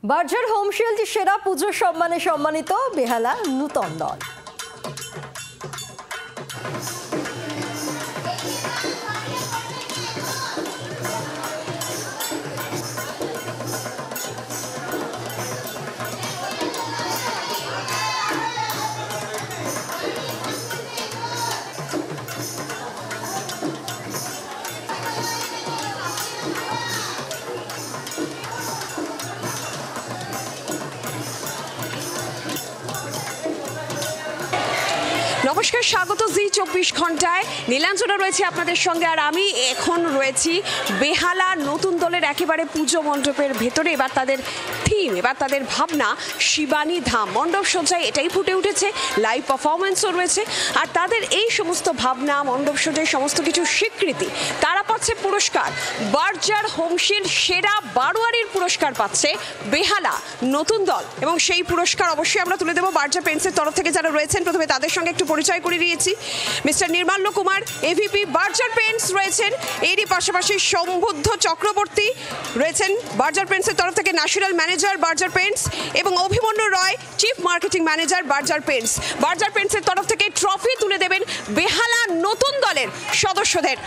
Berger হোমশিল্ড সেরা পুজো সম্মানে সম্মানিত বেহালা নূতন দল। নমস্কার, স্বাগত জি24 ঘন্টায়। নীলাঞ্জনা রয়েছে আপনাদের সঙ্গে, আর আমি এখন রয়েছি বেহালা নতুন দলের একেবারে পুজো মণ্ডপের ভেতরে। এবার তাদের থিম, এবার তাদের ভাবনা শিবানী ধাম। মণ্ডপ সজ্জায় এটাই ফুটে উঠেছে, লাইভ পারফরমেন্সও রয়েছে। আর তাদের এই সমস্ত ভাবনা, মণ্ডপ সজ্জায় সমস্ত কিছু স্বীকৃতি তারা পাচ্ছে পুরস্কার। বার্জার হোমশিল্ড সেরা বারোয়ারির পুরস্কার পাচ্ছে বেহালা নতুন দল, এবং সেই পুরস্কার অবশ্যই আমরা তুলে দেবো বার্জার পেন্টসের তরফ থেকে যারা রয়েছেন। প্রথমে তাদের সঙ্গে একটু পরিচয় করে দিয়েছি। Mister Nirmalya Kumar, AVP Berger paints রয়েছেন। এরই পাশাপাশি সম্বুদ্ধ চক্রবর্তী রয়েছেন বার্জার পেন্টসের তরফ থেকে, ন্যাশনাল ম্যানেজার বার্জার পেন্টস, এবং Abhimanyu Roy, chief marketing manager Berger Paints. Berger পেন্টসের তরফ থেকে ট্রফি তুলে দেবেন বেহালা নতুন দলের সদস্যদের।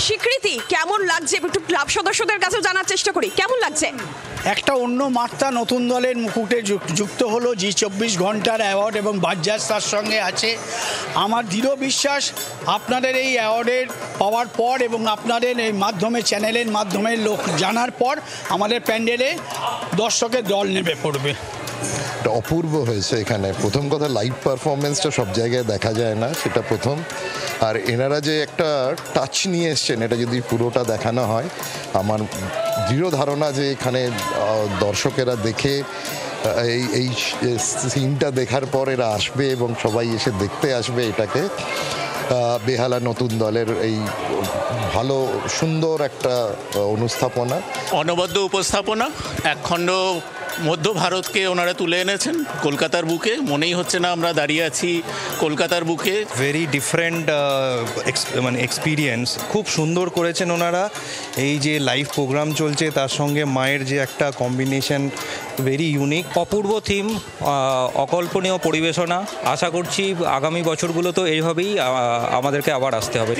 স্বীকৃতি কেমন লাগছে একটু ক্লাব সদস্যদের কাছেও জানার চেষ্টা করি, কেমন লাগছে? একটা অন্য মাত্রা নতুন দলের মুকুটে যুক্ত হলো জি24 ঘন্টার অ্যাওয়ার্ড, এবং বার্জার তার সঙ্গে আছে। আমার দৃঢ় বিশ্বাস আপনাদের এই অ্যাওয়ার্ডের পাওয়ার পর এবং আপনাদের এই মাধ্যমে, চ্যানেলের মাধ্যমে লোক জানার পর আমাদের প্যান্ডেলে দর্শকের দল নেমে পড়বে। অপূর্ব হয়েছে এখানে। প্রথম কথা, লাইভ পারফরমেন্সটা সব জায়গায় দেখা যায় না, সেটা প্রথম। আর এনারা যে একটা টাচ নিয়ে এসছেন, এটা যদি পুরোটা দেখানো হয়, আমার দৃঢ় ধারণা যে এখানে দর্শকেরা দেখে এই সিনটা দেখার পর এরা আসবে এবং সবাই এসে দেখতে আসবে এটাকে। বেহালা নতুন দলের এই ভালো সুন্দর একটা অনুস্থাপনা, অনবদ্য উপস্থাপনা, একখণ্ড মধ্য ভারতকে ওনারা তুলে এনেছেন কলকাতার বুকে। মনেই হচ্ছে না আমরা দাঁড়িয়ে আছি কলকাতার বুকে। ভেরি ডিফারেন্ট মানে এক্সপিরিয়েন্স, খুব সুন্দর করেছেন ওনারা। এই যে লাইভ প্রোগ্রাম চলছে তার সঙ্গে মায়ের যে একটা কম্বিনেশন, ভেরি ইউনিক। অপূর্ব থিম, অকল্পনীয় পরিবেশনা। আশা করছি আগামী বছরগুলোতেও এইভাবেই আমাদেরকে আবার আসতে হবে।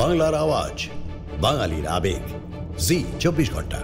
বাংলার আওয়াজ, বাঙালির আবেগ, জি24 ঘন্টা।